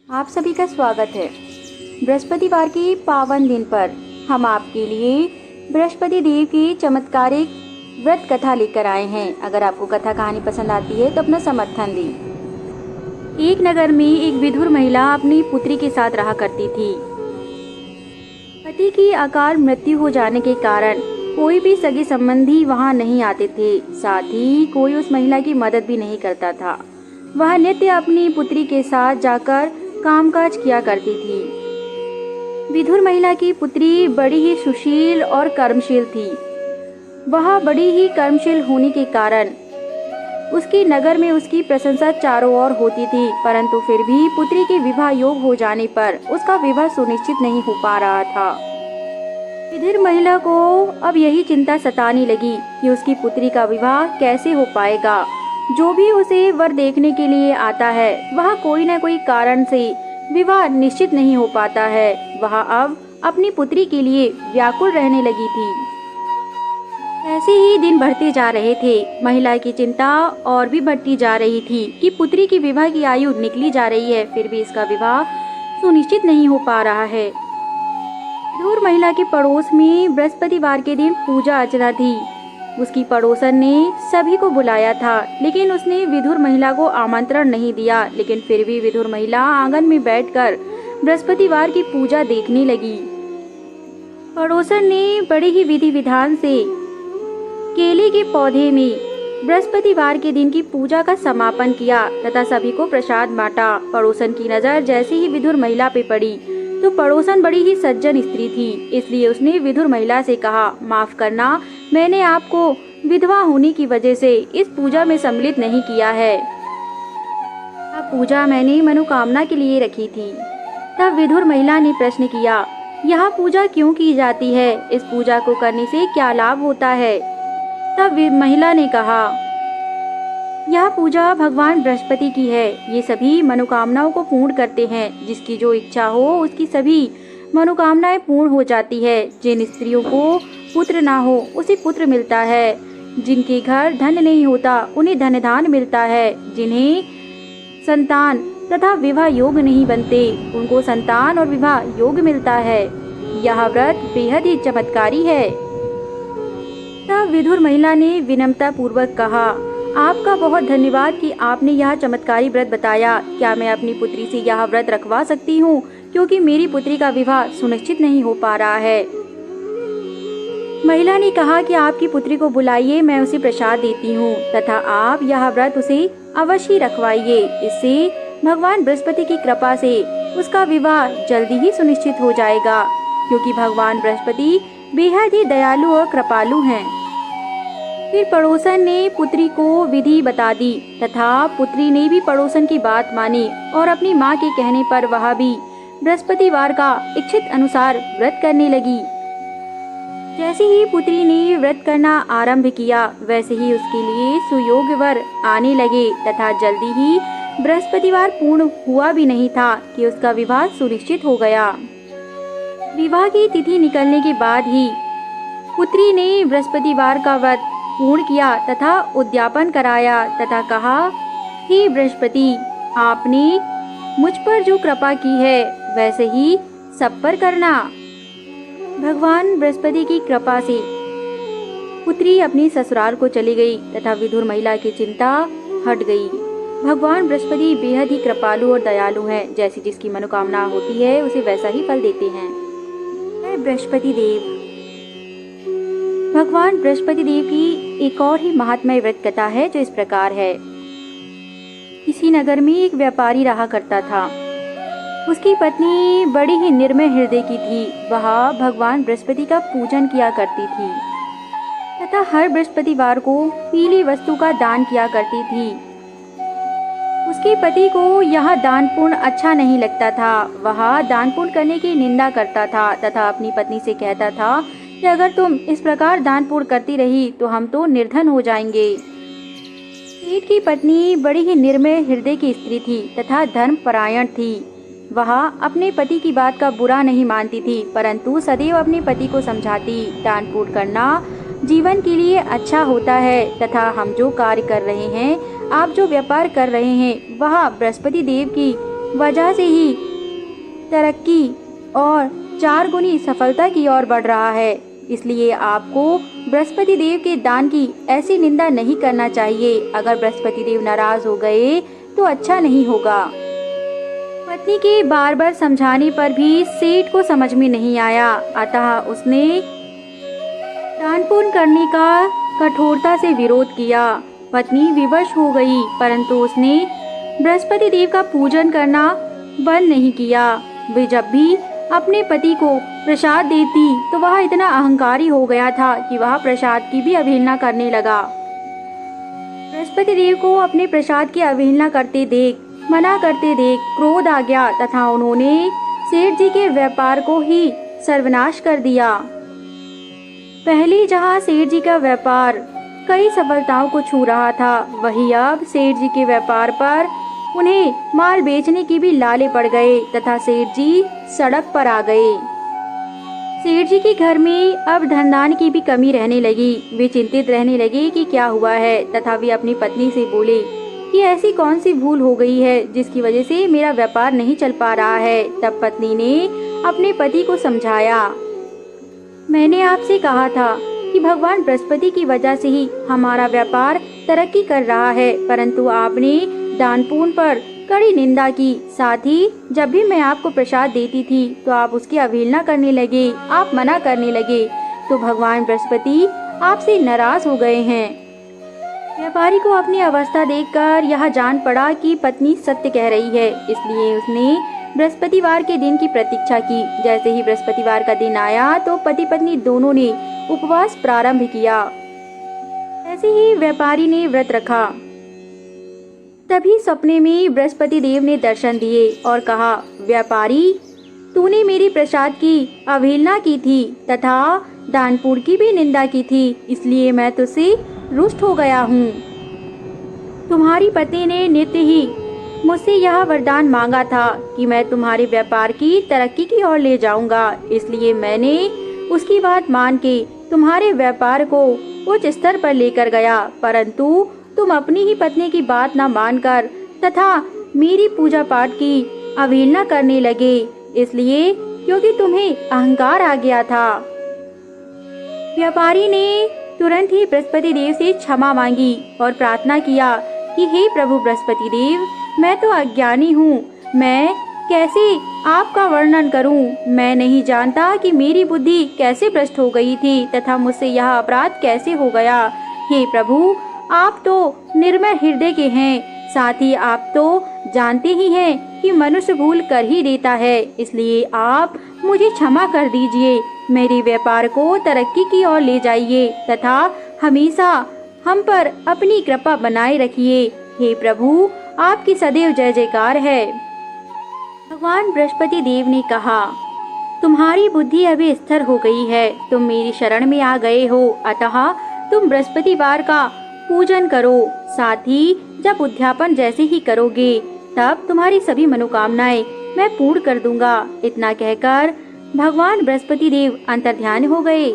आप सभी का स्वागत है। बृहस्पतिवार के पावन दिन पर हम आपके लिए बृहस्पति देव की चमत्कारिक व्रत कथा लेकर आए हैं। अगर आपको कथा कहानी पसंद आती है तो अपना समर्थन दें। एक नगर में एक विधुर महिला अपनी पुत्री के साथ रहा करती थी। पति की अकाल मृत्यु हो जाने के कारण कोई भी सगे संबंधी वहां नहीं आते थे। साथ ही कोई उस महिला की मदद भी नहीं करता था। वह नित्य अपनी पुत्री के साथ जाकर कामकाज किया करती थी। विधुर महिला की पुत्री बड़ी ही सुशील और कर्मशील थी। वह बड़ी ही कर्मशील होने के कारण उसकी नगर में उसकी प्रशंसा चारों ओर होती थी, परंतु फिर भी पुत्री के विवाह योग हो जाने पर उसका विवाह सुनिश्चित नहीं हो पा रहा था। विधुर महिला को अब यही चिंता सताने लगी कि उसकी पुत्री का विवाह कैसे हो पाएगा। जो भी उसे वर देखने के लिए आता है वह कोई न कोई कारण से विवाह निश्चित नहीं हो पाता है। वह अब अपनी पुत्री के लिए व्याकुल रहने लगी थी। ऐसे ही दिन बढ़ते जा रहे थे। महिला की चिंता और भी बढ़ती जा रही थी कि पुत्री की विवाह की आयु निकली जा रही है, फिर भी इसका विवाह सुनिश्चित नहीं हो पा रहा है। दूर महिला के पड़ोस में बृहस्पतिवार के दिन पूजा अर्चना थी। उसकी पड़ोसन ने सभी को बुलाया था, लेकिन उसने विधुर महिला को आमंत्रण नहीं दिया। लेकिन फिर भी विधुर महिला आंगन में बैठकर बृहस्पतिवार की पूजा देखने लगी। पड़ोसन ने बड़े ही विधि विधान से केले के पौधे में बृहस्पतिवार के दिन की पूजा का समापन किया तथा सभी को प्रसाद बांटा। पड़ोसन की नजर जैसे ही विधुर महिला पे पड़ी तो पड़ोसन बड़ी ही सज्जन स्त्री थी, इसलिए उसने विधुर महिला से कहा, माफ करना, मैंने आपको विधवा होने की वजह से इस पूजा में सम्मिलित नहीं किया है। अब पूजा मैंने मनोकामना के लिए रखी थी। तब विधुर महिला ने प्रश्न किया, यह पूजा क्यों की जाती है? इस पूजा को करने से क्या लाभ होता है? तब महिला ने कहा, यह पूजा भगवान बृहस्पति की है। ये सभी मनोकामनाओं को पूर्ण करते हैं। जिसकी जो इच्छा हो उसकी सभी मनोकामनाएं पूर्ण हो जाती है। जिन स्त्रियों को पुत्र ना हो उसे पुत्र मिलता है। जिनके घर धन नहीं होता उन्हें धन धान मिलता है। जिन्हें संतान तथा विवाह योग नहीं बनते उनको संतान और विवाह योग मिलता है। यह व्रत बेहद ही चमत्कारी है। तब विधुर महिला ने विनम्रता पूर्वक कहा, आपका बहुत धन्यवाद कि आपने यह चमत्कारी व्रत बताया। क्या मैं अपनी पुत्री से यह व्रत रखवा सकती हूँ, क्योंकि मेरी पुत्री का विवाह सुनिश्चित नहीं हो पा रहा है। महिला ने कहा कि आपकी पुत्री को बुलाइए, मैं उसे प्रसाद देती हूँ तथा आप यह व्रत उसे अवश्य रखवाइए। इससे भगवान बृहस्पति की कृपा से उसका विवाह जल्दी ही सुनिश्चित हो जाएगा, क्योंकि भगवान बृहस्पति बेहद ही दयालु और कृपालु हैं। फिर पड़ोसन ने पुत्री को विधि बता दी तथा पुत्री ने भी पड़ोसन की बात मानी और अपनी माँ के कहने पर वह भी बृहस्पतिवार का इच्छित अनुसार व्रत करने लगी। जैसे ही पुत्री ने व्रत करना आरंभ किया वैसे ही उसके लिए सुयोग्य वर आने लगे तथा जल्दी ही बृहस्पतिवार पूर्ण हुआ भी नहीं था कि उसका विवाह सुनिश्चित हो गया। विवाह की तिथि निकलने के बाद ही पुत्री ने बृहस्पतिवार का व्रत पूर्ण किया तथा उद्यापन कराया तथा कहा, हे बृहस्पति, आपने मुझ पर जो कृपा की है वैसे ही सब पर करना। भगवान बृहस्पति की कृपा से पुत्री अपनी ससुराल को चली गई तथा विधुर महिला की चिंता हट गई। भगवान बृहस्पति बेहद ही कृपालु और दयालु हैं। जैसी जिसकी मनोकामना होती है उसे वैसा ही फल देते हैं। जय बृहस्पति देव। भगवान बृहस्पति देव की एक और ही महात्मय व्रत कथा है जो इस प्रकार है। किसी नगर में एक व्यापारी रहा करता था। उसकी पत्नी बड़ी ही निर्मय हृदय की थी। वह भगवान बृहस्पति का पूजन किया करती थी तथा हर बृहस्पतिवार को पीली वस्तु का दान किया करती थी। उसके पति को यह दान पुण्य अच्छा नहीं लगता था। वह दान पुण्य करने की निंदा करता था तथा अपनी पत्नी से कहता था कि अगर तुम इस प्रकार दान पुण्य करती रही तो हम तो निर्धन हो जाएंगे। सेठ की पत्नी बड़ी ही निर्मय हृदय की स्त्री थी तथा धर्मपरायण थी। वह अपने पति की बात का बुरा नहीं मानती थी, परंतु सदैव अपने पति को समझाती, दान पुण्य करना जीवन के लिए अच्छा होता है तथा हम जो कार्य कर रहे हैं, आप जो व्यापार कर रहे हैं, वह बृहस्पति देव की वजह से ही तरक्की और 4 गुनी सफलता की ओर बढ़ रहा है। इसलिए आपको बृहस्पति देव के दान की ऐसी निंदा नहीं करना चाहिए। अगर बृहस्पति देव नाराज हो गए तो अच्छा नहीं होगा। पत्नी के बार बार समझाने पर भी सेठ को समझ में नहीं आया, अतः उसने दान पुण्य करने का कठोरता से विरोध किया। पत्नी विवश हो गई, परंतु उसने बृहस्पति देव का पूजन करना बंद नहीं किया। वे जब भी अपने पति को प्रसाद देती तो वह इतना अहंकारी हो गया था कि वह प्रसाद की भी अवहेलना करने लगा। बृहस्पति देव को अपने प्रसाद की अवहेलना करते देख, मना करते देख क्रोध आ गया तथा उन्होंने सेठ जी के व्यापार को ही सर्वनाश कर दिया। पहले जहां सेठ जी का व्यापार कई सफलताओं को छू रहा था, वही अब सेठ जी के व्यापार पर उन्हें माल बेचने की भी लाले पड़ गए तथा सेठ जी सड़क पर आ गए। सेठ जी के घर में अब धनदान की भी कमी रहने लगी। वे चिंतित रहने लगे कि क्या हुआ है तथा वे अपनी पत्नी से बोले कि ऐसी कौन सी भूल हो गई है जिसकी वजह से मेरा व्यापार नहीं चल पा रहा है। तब पत्नी ने अपने पति को समझाया, मैंने आपसे कहा था कि भगवान बृहस्पति की वजह से ही हमारा व्यापार तरक्की कर रहा है, परंतु आपने दान पुण्य पर कड़ी निंदा की। साथ ही जब भी मैं आपको प्रसाद देती थी तो आप उसकी अवहेलना करने लगे, आप मना करने लगे, तो भगवान बृहस्पति आपसे नाराज हो गए हैं। व्यापारी को अपनी अवस्था देखकर यह जान पड़ा कि पत्नी सत्य कह रही है, इसलिए उसने बृहस्पतिवार के दिन की प्रतीक्षा की। जैसे ही बृहस्पतिवार का दिन आया तो पति पत्नी दोनों ने उपवास प्रारंभ किया। ऐसे ही व्यापारी ने व्रत रखा। तभी सपने में बृहस्पति देव ने दर्शन दिए और कहा, व्यापारी, तूने मेरी प्रसाद की अवहेलना की थी तथा दान पुण्य की भी निंदा की थी, इसलिए मैं तुझसे रुष्ट हो गया हूँ। तुम्हारी पत्नी ने नित्य ही मुझसे यह वरदान मांगा था कि मैं तुम्हारे व्यापार की तरक्की की ओर ले जाऊंगा, इसलिए मैंने उसकी बात मान के तुम्हारे व्यापार को उच्च स्तर पर लेकर गया, परंतु तुम अपनी ही पत्नी की बात न मानकर तथा मेरी पूजा पाठ की अवहेलना करने लगे, इसलिए क्योंकि तुम्हें अहंकार आ गया था। व्यापारी ने तुरंत ही बृहस्पति देव से क्षमा मांगी और प्रार्थना किया कि हे प्रभु बृहस्पति देव, मैं तो अज्ञानी हूँ, मैं कैसे आपका वर्णन करूं। मैं नहीं जानता कि मेरी बुद्धि कैसे भ्रष्ट हो गई थी तथा मुझसे यह अपराध कैसे हो गया। हे प्रभु, आप तो निर्मल हृदय के हैं, साथ ही आप तो जानते ही हैं कि मनुष्य भूल कर ही देता है, इसलिए आप मुझे क्षमा कर दीजिए। मेरे व्यापार को तरक्की की ओर ले जाइए तथा हमेशा हम पर अपनी कृपा बनाए रखिए। हे प्रभु, आपकी सदैव जय जयकार है। भगवान बृहस्पति देव ने कहा, तुम्हारी बुद्धि अभी स्थिर हो गई है, तुम मेरी शरण में आ गए हो, अतः तुम बृहस्पतिवार का पूजन करो। साथ ही जब उद्यापन जैसे ही करोगे तब तुम्हारी सभी मनोकामनाएं मैं पूर्ण कर दूंगा। इतना कहकर भगवान बृहस्पति देव अंतर्ध्यान हो गए।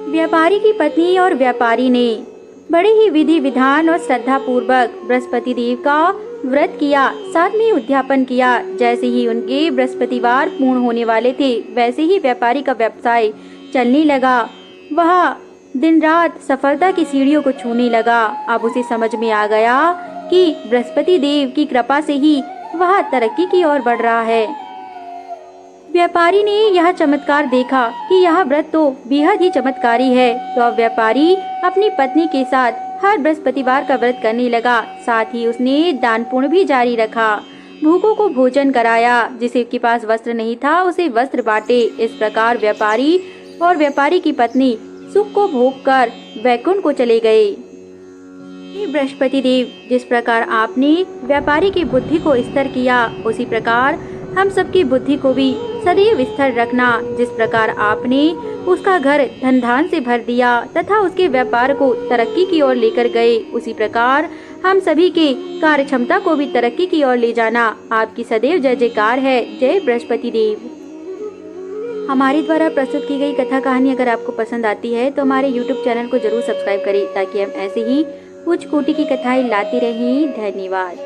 व्यापारी की पत्नी और व्यापारी ने बड़े ही विधि विधान और श्रद्धा पूर्वक बृहस्पति देव का व्रत किया, साथ में उद्यापन किया। जैसे ही उनके बृहस्पतिवार पूर्ण होने वाले थे, वैसे ही व्यापारी का व्यवसाय चलने लगा। वह दिन रात सफलता की सीढ़ियों को छूने लगा। अब उसे समझ में आ गया कि बृहस्पति देव की कृपा से ही वह तरक्की की ओर बढ़ रहा है। व्यापारी ने यह चमत्कार देखा कि यह व्रत तो बेहद ही चमत्कारी है, तो अब व्यापारी अपनी पत्नी के साथ हर बृहस्पतिवार का व्रत करने लगा। साथ ही उसने दान पुण्य भी जारी रखा, भूखों को भोजन कराया, जिसे के पास वस्त्र नहीं था उसे वस्त्र बांटे। इस प्रकार व्यापारी और व्यापारी की पत्नी सुख को भोग कर वैकुंठ को चले गए। बृहस्पति देव, जिस प्रकार आपने व्यापारी की बुद्धि को स्थिर किया, उसी प्रकार हम सबकी बुद्धि को भी सदैव स्थिर रखना। जिस प्रकार आपने उसका घर धन धान से भर दिया तथा उसके व्यापार को तरक्की की ओर लेकर गए, उसी प्रकार हम सभी के कार्य क्षमता को भी तरक्की की ओर ले जाना। आपकी सदैव जय जयकार है। जय बृहस्पति देव। हमारे द्वारा प्रस्तुत की गई कथा कहानी अगर आपको पसंद आती है तो हमारे YouTube चैनल को जरूर सब्सक्राइब करें, ताकि हम ऐसे ही उच्च कोटि की कथाएं लाते रहें। धन्यवाद।